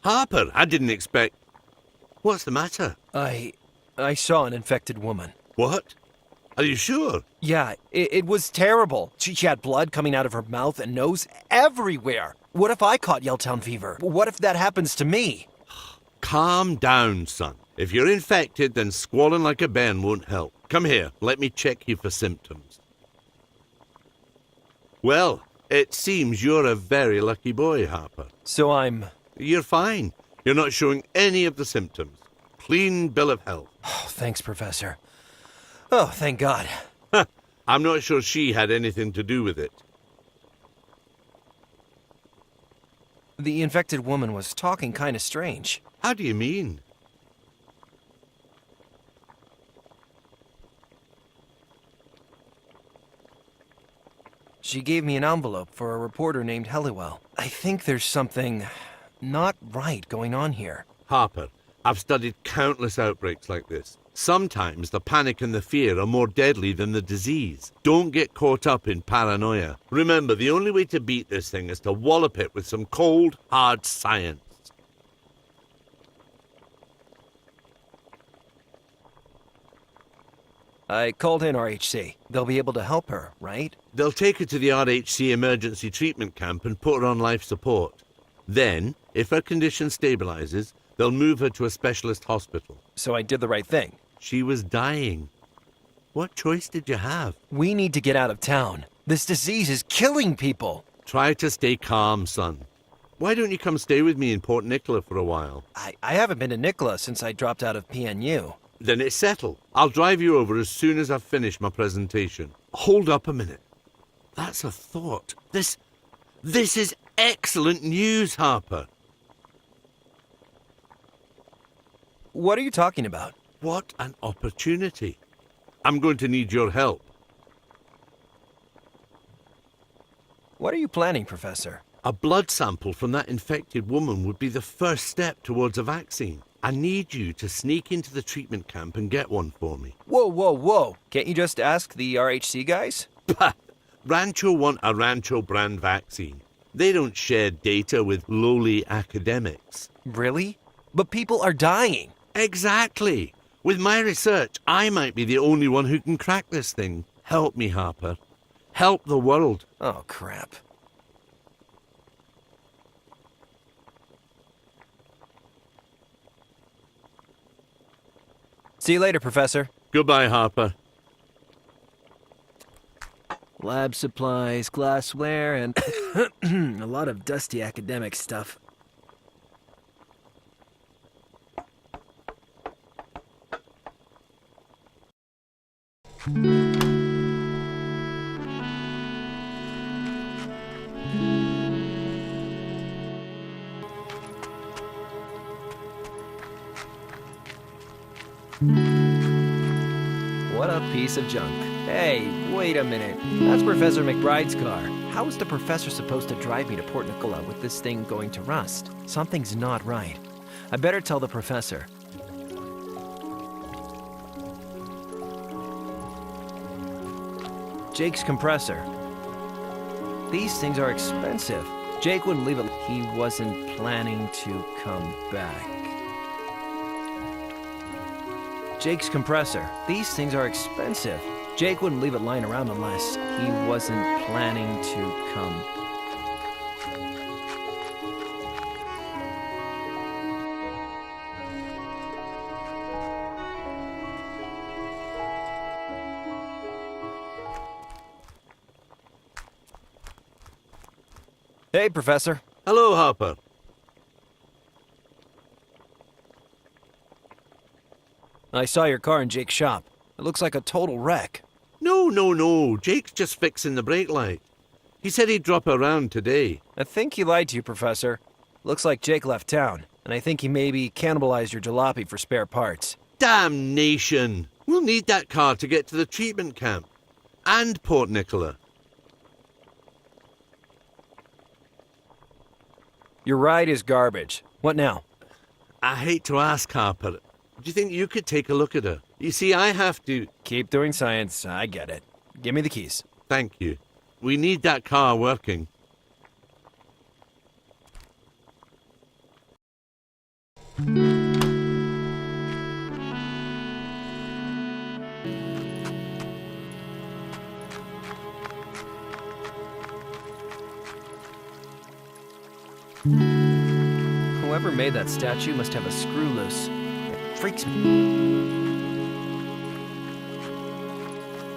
Harper, I didn't expect... What's the matter? I saw an infected woman. What? Are you sure? Yeah, it was terrible. She had blood coming out of her mouth and nose everywhere. What if I caught Yelltown fever? What if that happens to me? Calm down, son. If you're infected, then squalling like a bairn won't help. Come here, let me check you for symptoms. Well, it seems you're a very lucky boy, Harper. So You're fine. You're not showing any of the symptoms. Clean bill of health. Oh, thanks, Professor. Oh, thank God. I'm not sure she had anything to do with it. The infected woman was talking kind of strange. How do you mean? She gave me an envelope for a reporter named Helliwell. I think there's something not right going on here. Harper, I've studied countless outbreaks like this. Sometimes the panic and the fear are more deadly than the disease. Don't get caught up in paranoia. Remember, the only way to beat this thing is to wallop it with some cold, hard science. I called in RHC. They'll be able to help her, right? They'll take her to the RHC emergency treatment camp and put her on life support. Then, if her condition stabilizes, they'll move her to a specialist hospital. So I did the right thing. She was dying. What choice did you have? We need to get out of town. This disease is killing people. Try to stay calm, son. Why don't you come stay with me in Port Nicola for a while? I haven't been to Nicola since I dropped out of PNU. Then it's settled. I'll drive you over as soon as I've finished my presentation. Hold up a minute. That's a thought. This is excellent news, Harper. What are you talking about? What an opportunity. I'm going to need your help. What are you planning, Professor? A blood sample from that infected woman would be the first step towards a vaccine. I need you to sneak into the treatment camp and get one for me. Whoa, whoa, whoa. Can't you just ask the RHC guys? Rancho want a Rancho brand vaccine. They don't share data with lowly academics. Really? But people are dying. Exactly. With my research, I might be the only one who can crack this thing. Help me, Harper. Help the world. Oh, crap. See you later, Professor. Goodbye, Harper. Lab supplies, glassware, and a lot of dusty academic stuff. What a piece of junk. Hey, wait a minute. That's Professor McBride's car. How is the professor supposed to drive me to Port Nicola with this thing going to rust? Something's not right. I better tell the professor. Jake's compressor. These things are expensive. Jake wouldn't leave it. He wasn't planning to come back. Jake's compressor. These things are expensive. Jake wouldn't leave it lying around unless he wasn't planning to come. Hey, Professor. Hello, Harper. I saw your car in Jake's shop. It looks like a total wreck. No. Jake's just fixing the brake light. He said he'd drop around today. I think he lied to you, Professor. Looks like Jake left town, and I think he maybe cannibalized your jalopy for spare parts. Damnation! We'll need that car to get to the treatment camp. And Port Nicola. Your ride is garbage. What now? I hate to ask, Harper. Do you think you could take a look at her? You see, I have to... Keep doing science. I get it. Give me the keys. Thank you. We need that car working. Whoever made that statue must have a screw loose. It freaks me.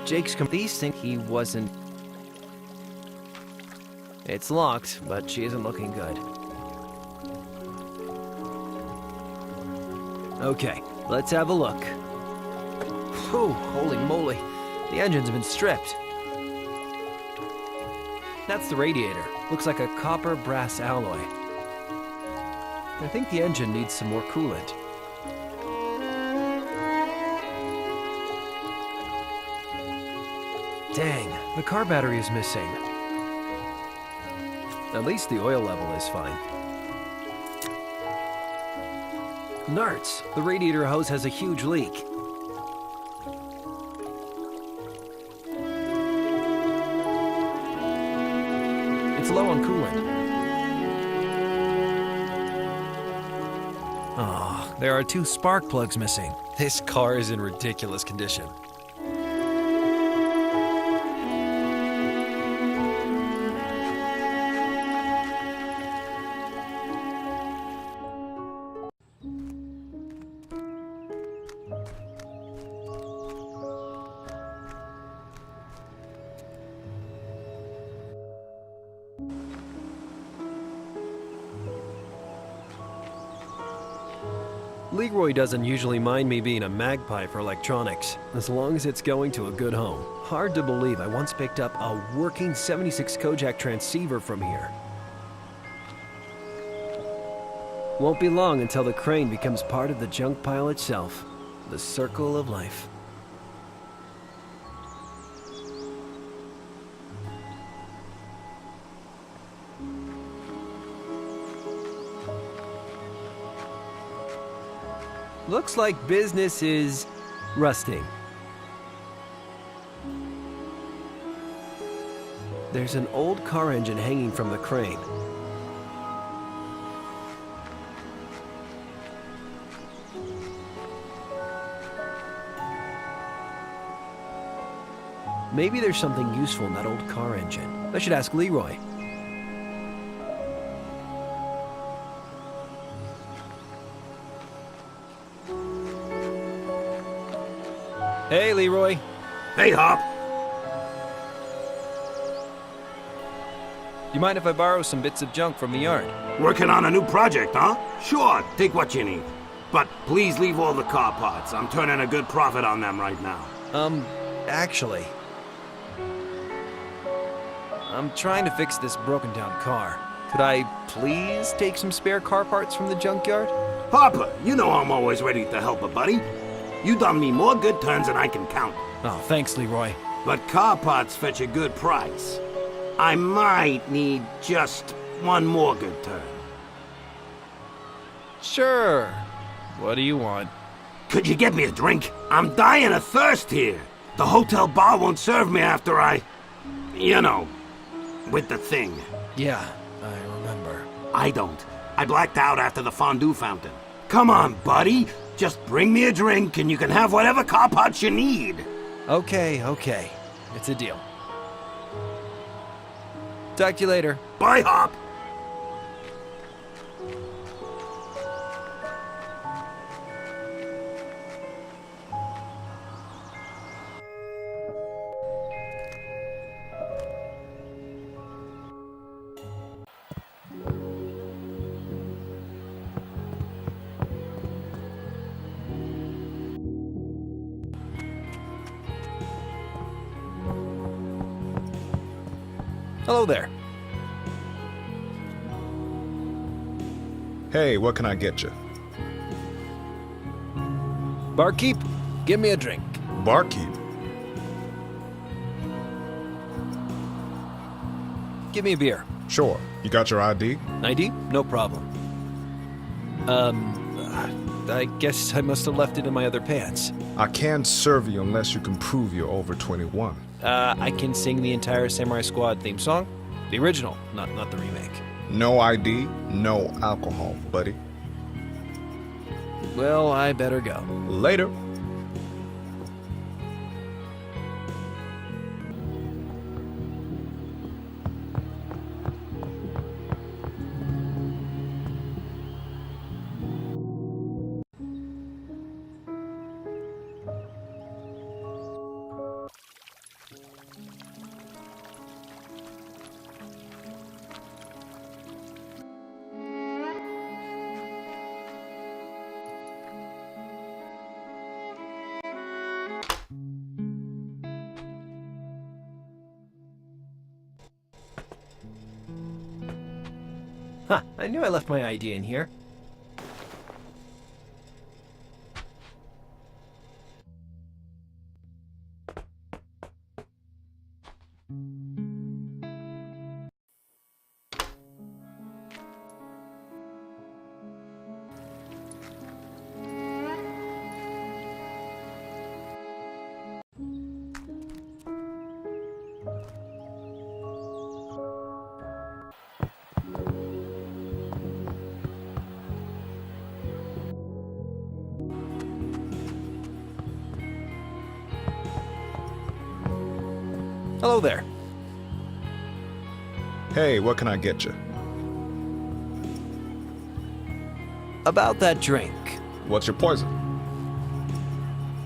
Jake's these think he wasn't. It's locked, but she isn't looking good. Okay, let's have a look. Whew, holy moly. The engine's been stripped. That's the radiator. Looks like a copper brass alloy. I think the engine needs some more coolant. Dang, the car battery is missing. At least the oil level is fine. Narts, the radiator hose has a huge leak. It's low on coolant. Oh, there are 2 spark plugs missing. This car is in ridiculous condition. Leroy doesn't usually mind me being a magpie for electronics, as long as it's going to a good home. Hard to believe I once picked up a working 76 Kojak transceiver from here. Won't be long until the crane becomes part of the junk pile itself. The circle of life. Looks like business is rusting. There's an old car engine hanging from the crane. Maybe there's something useful in that old car engine. I should ask Leroy. Hey, Leroy. Hey, Hop. You mind if I borrow some bits of junk from the yard? Working on a new project, huh? Sure, take what you need. But please leave all the car parts. I'm turning a good profit on them right now. Actually, I'm trying to fix this broken down car. Could I please take some spare car parts from the junkyard? Harper, you know I'm always ready to help a buddy. You done me more good turns than I can count. Oh, thanks, Leroy. But car parts fetch a good price. I might need just one more good turn. Sure. What do you want? Could you get me a drink? I'm dying of thirst here. The hotel bar won't serve me after you know, with the thing. Yeah, I remember. I don't. I blacked out after the fondue fountain. Come on, buddy. Just bring me a drink and you can have whatever car parts you need. Okay. It's a deal. Talk to you later. Bye, Hop. Hello there. Hey, what can I get you? Barkeep, give me a drink. Barkeep? Give me a beer. Sure. You got your ID? ID? No problem. I guess I must have left it in my other pants. I can't serve you unless you can prove you're over 21. I can sing the entire Samurai Squad theme song. The original, not the remake. No ID, no alcohol, buddy. Well, I better go. Later. Huh, I knew I left my ID in here. Hello there. Hey, what can I get you? About that drink. What's your poison?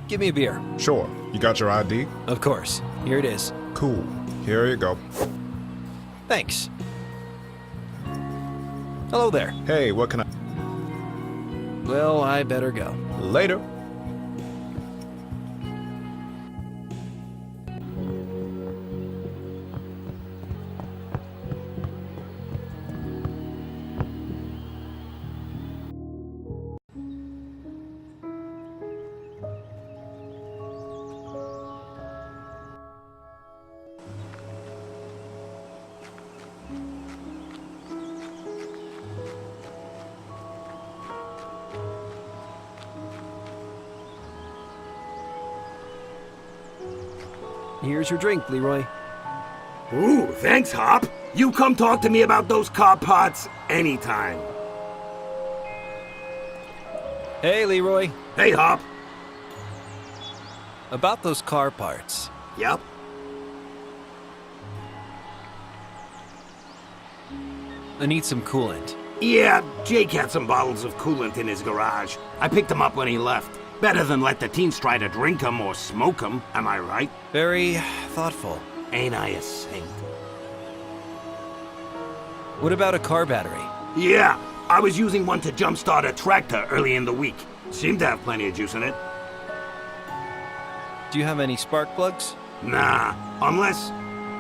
Give me a beer. Sure. You got your ID? Of course. Here it is. Cool. Here you go. Thanks. Hello there. Hey, what can I... Well, I better go. Later. Here's your drink, Leroy. Ooh, thanks, Hop. You come talk to me about those car parts anytime. Hey, Leroy. Hey, Hop. About those car parts. Yep. I need some coolant. Yeah, Jake had some bottles of coolant in his garage. I picked them up when he left. Better than let the teens try to drink them or smoke them, am I right? Very thoughtful. Ain't I a saint? What about a car battery? Yeah, I was using one to jumpstart a tractor early in the week. Seemed to have plenty of juice in it. Do you have any spark plugs? Nah, unless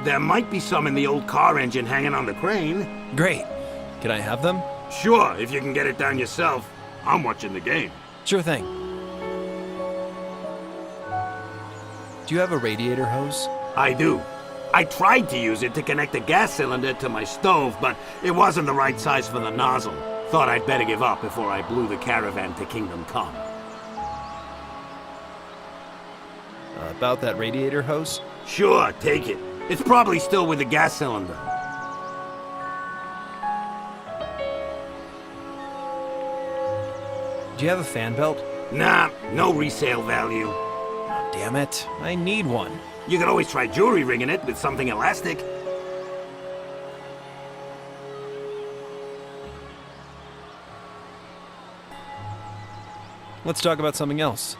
there might be some in the old car engine hanging on the crane. Great. Can I have them? Sure, if you can get it down yourself. I'm watching the game. Sure thing. Do you have a radiator hose? I do. I tried to use it to connect the gas cylinder to my stove, but it wasn't the right size for the nozzle. Thought I'd better give up before I blew the caravan to Kingdom Come. About that radiator hose? Sure, take it. It's probably still with the gas cylinder. Do you have a fan belt? Nah, no resale value. Damn it. I need one. You could always try jewelry ringing it with something elastic. Let's talk about something else.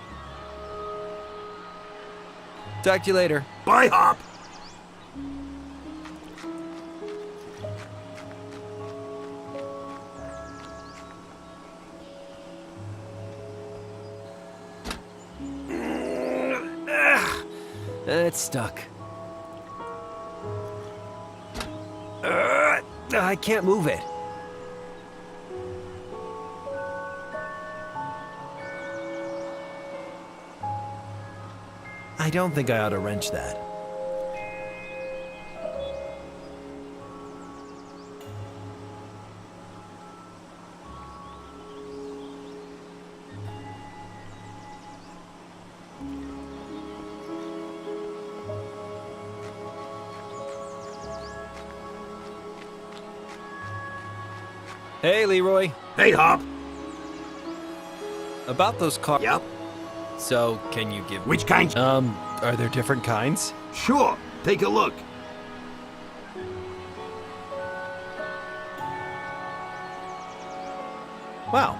Talk to you later. Bye, Hop. It's stuck. I can't move it. I don't think I ought to wrench that. Hey, Leroy. Hey, Hop. About those cars. Yep. So, can you give... Which kind? Are there different kinds? Sure. Take a look. Wow.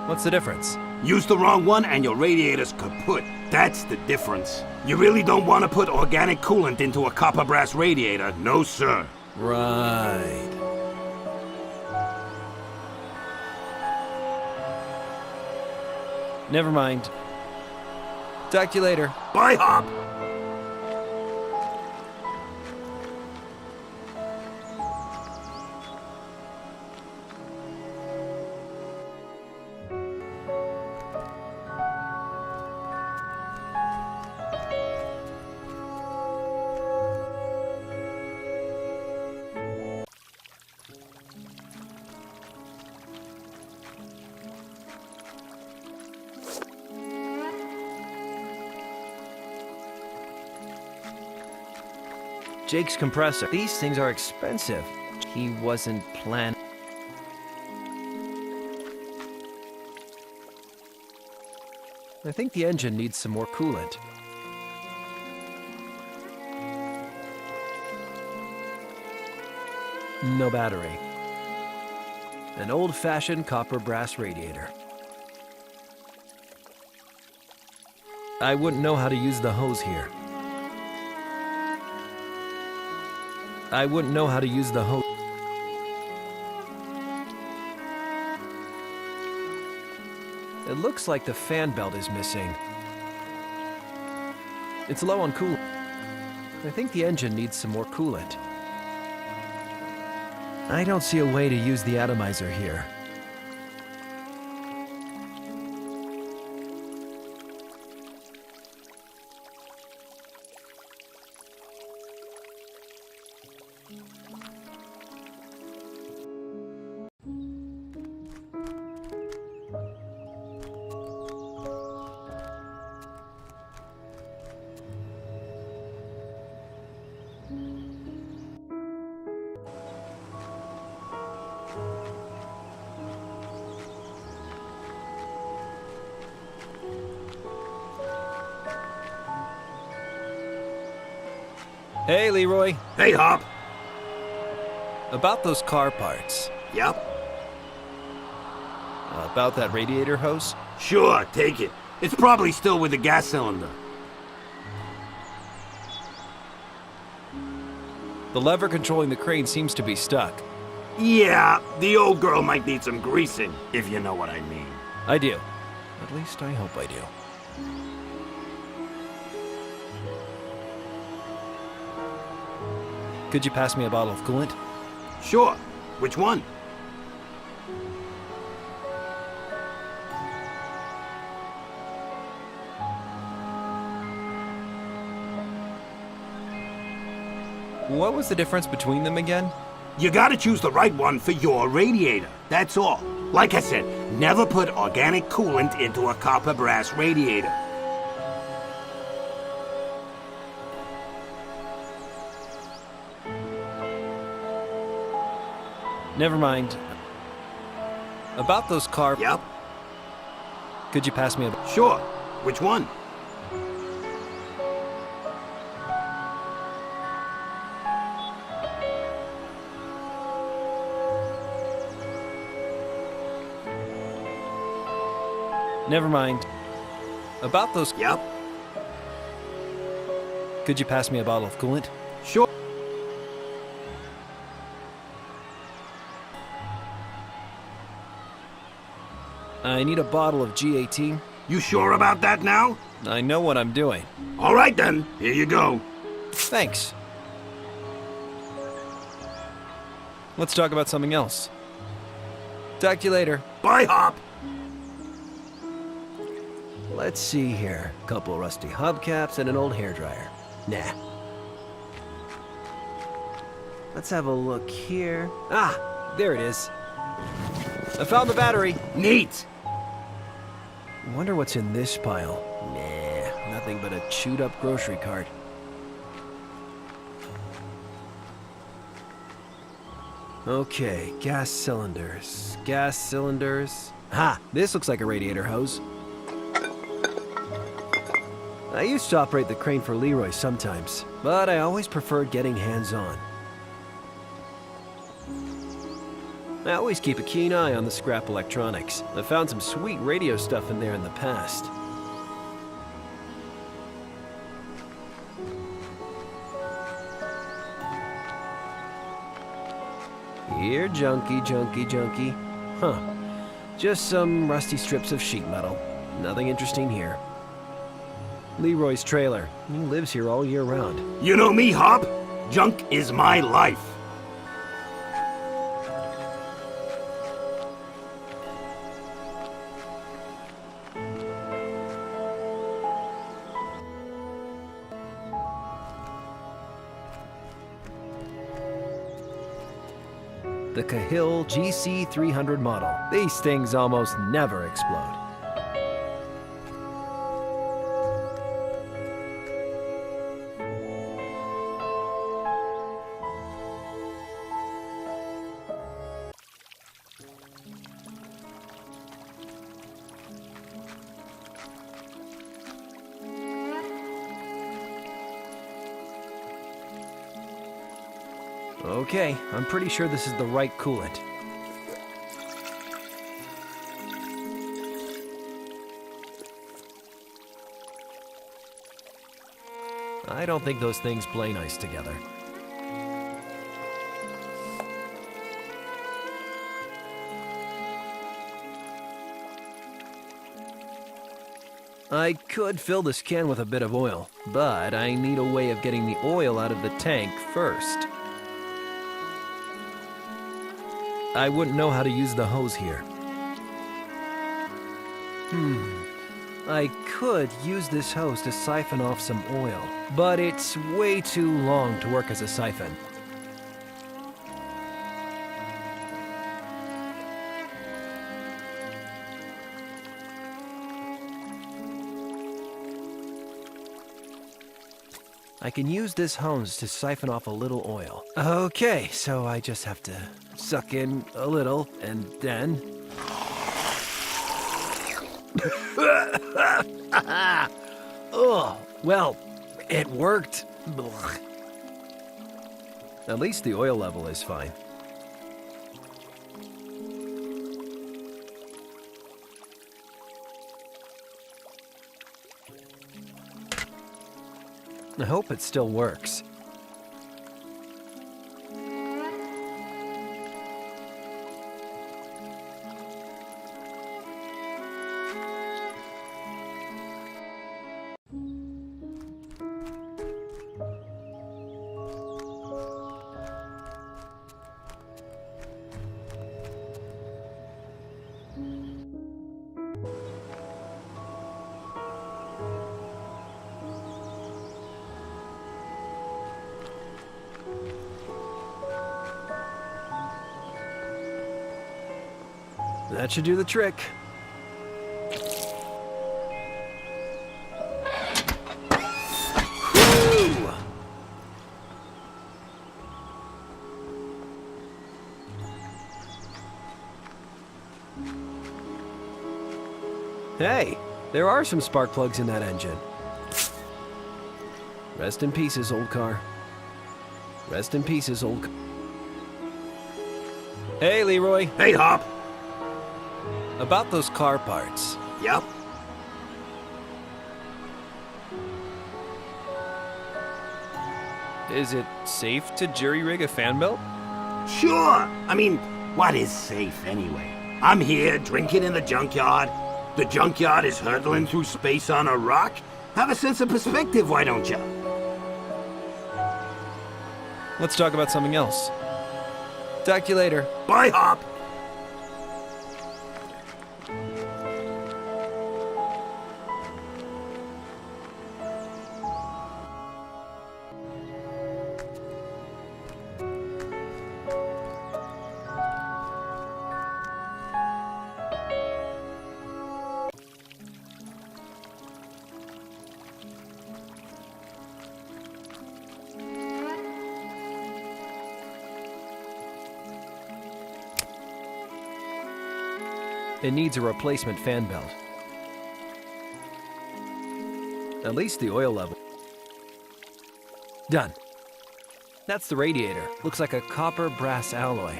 What's the difference? Use the wrong one and your radiator's kaput. That's the difference. You really don't want to put organic coolant into a copper brass radiator, no sir. Right. Never mind. Talk to you later. Bye, Hop. Jake's compressor. These things are expensive. He wasn't planning. I think the engine needs some more coolant. No battery. An old-fashioned copper brass radiator. I wouldn't know how to use the hose here. I wouldn't know how to use the hose. It looks like the fan belt is missing. It's low on coolant. I think the engine needs some more coolant. I don't see a way to use the atomizer here. Hey, Leroy. Hey, Hop. About those car parts. Yep. About that radiator hose? Sure, take it. It's probably still with the gas cylinder. The lever controlling the crane seems to be stuck. Yeah, the old girl might need some greasing, if you know what I mean. I do. At least I hope I do. Could you pass me a bottle of coolant? Sure. Which one? What was the difference between them again? You gotta choose the right one for your radiator, that's all. Like I said, never put organic coolant into a copper brass radiator. Never mind. About those car... Yep. Could you pass me a... Sure. Which one? Never mind. About those... Yep. Could you pass me a bottle of coolant? Sure. I need a bottle of G18. You sure about that now? I know what I'm doing. All right then, here you go. Thanks. Let's talk about something else. Talk to you later. Bye, Hop. Let's see here. Couple rusty hubcaps and an old hairdryer. Nah. Let's have a look here. Ah, there it is. I found the battery. Neat. Wonder what's in this pile. Nah, nothing but a chewed up grocery cart. Okay, gas cylinders. Gas cylinders. Ha! This looks like a radiator hose. I used to operate the crane for Leroy sometimes, but I always preferred getting hands-on. I always keep a keen eye on the scrap electronics. I found some sweet radio stuff in there in the past. Here, junkie. Huh. Just some rusty strips of sheet metal. Nothing interesting here. Leroy's trailer. He lives here all year round. You know me, Hop? Junk is my life. The Cahill GC300 model. These things almost never explode. Okay, I'm pretty sure this is the right coolant. I don't think those things play nice together. I could fill this can with a bit of oil, but I need a way of getting the oil out of the tank first. I wouldn't know how to use the hose here. I could use this hose to siphon off some oil, but it's way too long to work as a siphon. I can use this hose to siphon off a little oil. Okay, so I just have to suck in a little, and then... Oh, well, it worked. Ugh. At least the oil level is fine. I hope it still works. That should do the trick. Whew! Hey, there are some spark plugs in that engine. Rest in pieces, old car. Rest in pieces, old car. Hey, Leroy. Hey, Hop. About those car parts. Yep. Is it safe to jury-rig a fan belt? Sure. I mean, what is safe anyway? I'm here drinking in the junkyard. The junkyard is hurtling through space on a rock. Have a sense of perspective, why don't you? Let's talk about something else. Talk to you later. Bye, Hop. It needs a replacement fan belt. At least the oil level. Done. That's the radiator. Looks like a copper brass alloy.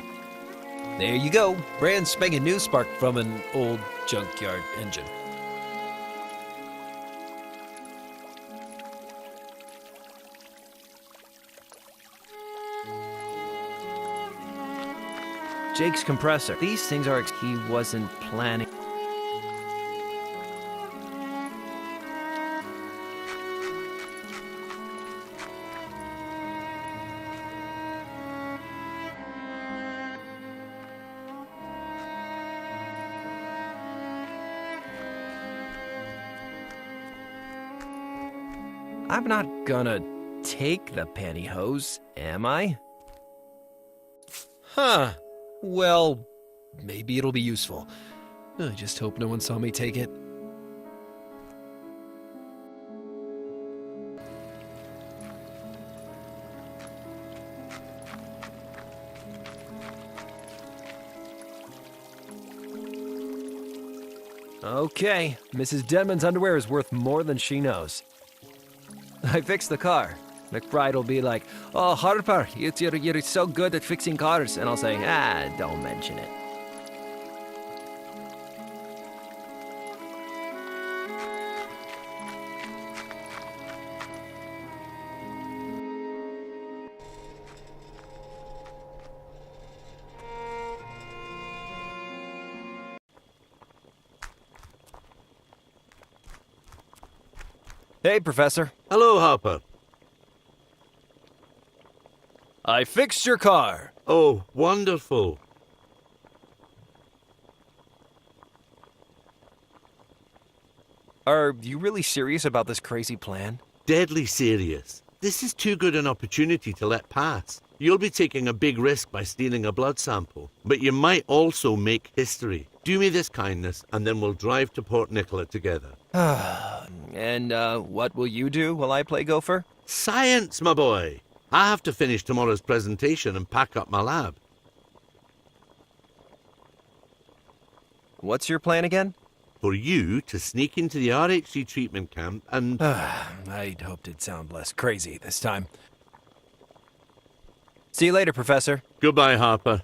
There you go. Brand spanking new spark from an old junkyard engine. Jake's compressor. These things are... He wasn't planning... I'm not gonna take the pantyhose, am I? Huh. Well, maybe it'll be useful. I just hope no one saw me take it. Okay, Mrs. Denman's underwear is worth more than she knows. I fixed the car. McBride will be like, "Oh, Harper, you're so good at fixing cars." And I'll say, don't mention it. Hey, Professor. Hello, Harper. I fixed your car. Oh, wonderful. Are you really serious about this crazy plan? Deadly serious. This is too good an opportunity to let pass. You'll be taking a big risk by stealing a blood sample, but you might also make history. Do me this kindness, and then we'll drive to Port Nicola together. And what will you do while I play gopher? Science, my boy! I have to finish tomorrow's presentation and pack up my lab. What's your plan again? For you to sneak into the RHC treatment camp and... I'd hoped it'd sound less crazy this time. See you later, Professor. Goodbye, Harper.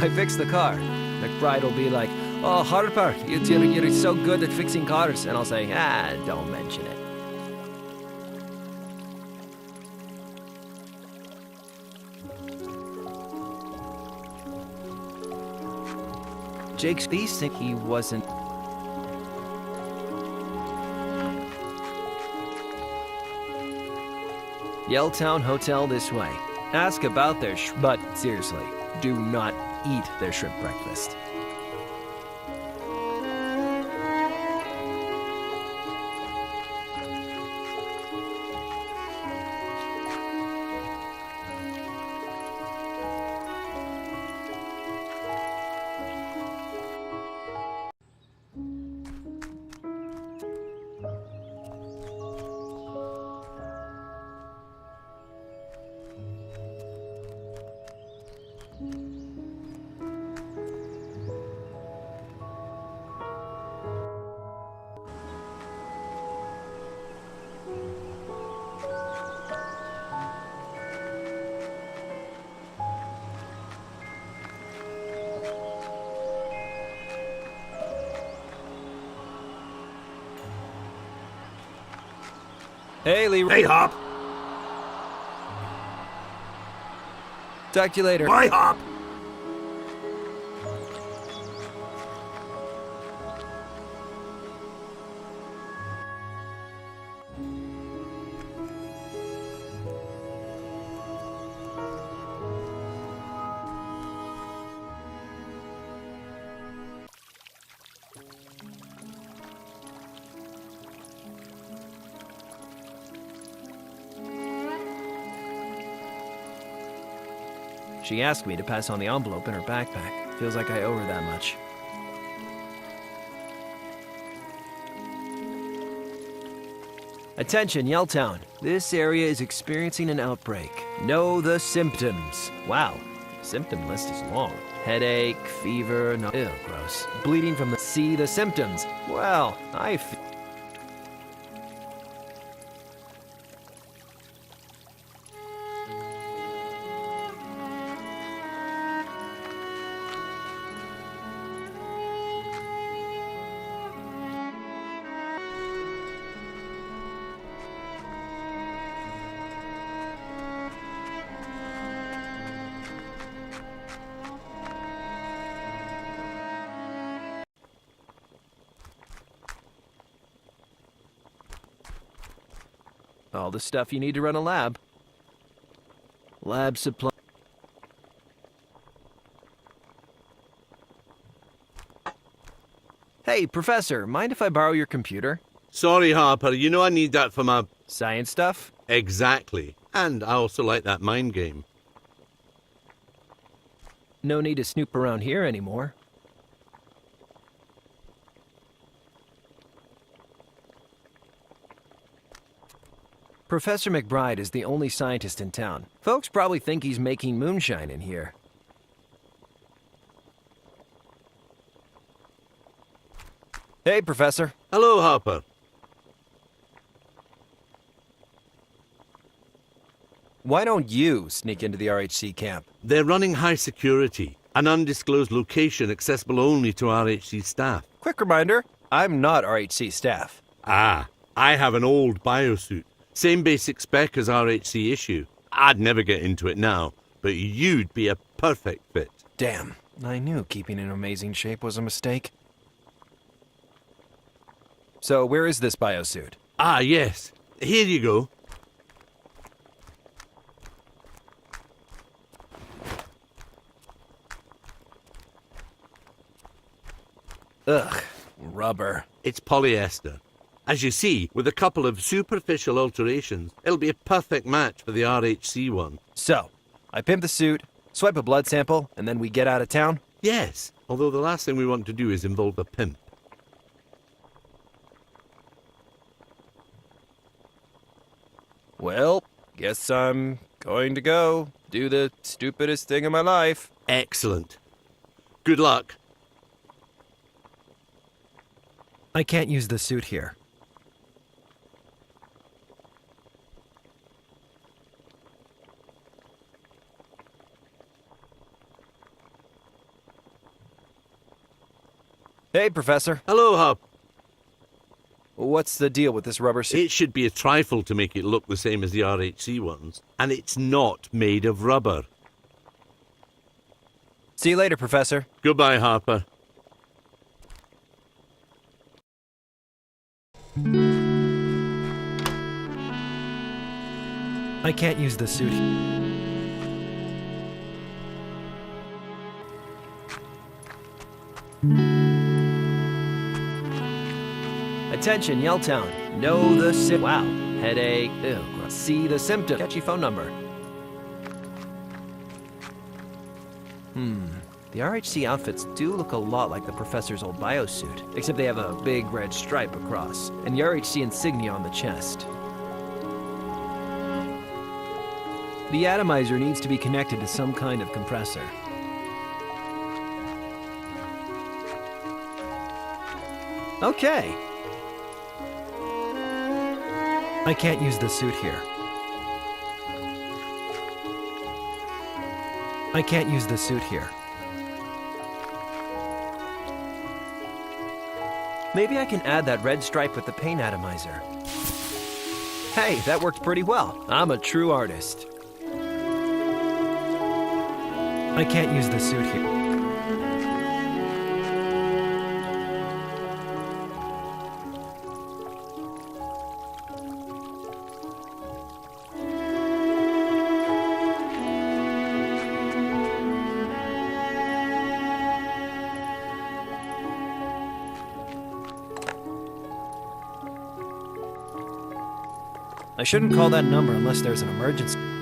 I fixed the car. McBride will be like, "Oh, Harper, you're so good at fixing cars." And I'll say, don't mention it. Jake's these think he wasn't... Yelltown Hotel this way. Ask about their but seriously, do not eat their shrimp breakfast. Hey, Lee. Hey, Hop. Talk to you later. Bye, Hop. She asked me to pass on the envelope in her backpack. Feels like I owe her that much. Attention, Yelltown. This area is experiencing an outbreak. Know the symptoms. Wow, the symptom list is long. Headache, fever, no, ew, gross. Bleeding from the, see the symptoms. Well, all the stuff you need to run a lab. Lab supply. Hey, Professor, mind if I borrow your computer? Sorry, Harper, you know I need that for my... Science stuff? Exactly. And I also like that mind game. No need to snoop around here anymore. Professor McBride is the only scientist in town. Folks probably think he's making moonshine in here. Hey, Professor. Hello, Harper. Why don't you sneak into the RHC camp? They're running high security, an undisclosed location accessible only to RHC staff. Quick reminder, I'm not RHC staff. Ah, I have an old biosuit. Same basic spec as RHC issue. I'd never get into it now, but you'd be a perfect fit. Damn, I knew keeping in amazing shape was a mistake. So where is this biosuit? Ah, yes. Here you go. Ugh, rubber. It's polyester. As you see, with a couple of superficial alterations, it'll be a perfect match for the RHC one. So, I pimp the suit, swipe a blood sample, and then we get out of town? Yes, although the last thing we want to do is involve a pimp. Well, guess I'm going to go do the stupidest thing in my life. Excellent. Good luck. I can't use the suit here. Hey, Professor. Hello, Hop. What's the deal with this rubber suit? It should be a trifle to make it look the same as the RHC ones, and it's not made of rubber. See you later, Professor. Goodbye, Harper. I can't use the suit. Attention, Yelltown. Know the wow. Headache. Ew. See the symptom. Catchy phone number. The RHC outfits do look a lot like the Professor's old biosuit, except they have a big red stripe across, and the RHC insignia on the chest. The atomizer needs to be connected to some kind of compressor. Okay. I can't use the suit here. I can't use the suit here. Maybe I can add that red stripe with the paint atomizer. Hey, that worked pretty well. I'm a true artist. I can't use the suit here. I shouldn't call that number unless there's an emergency.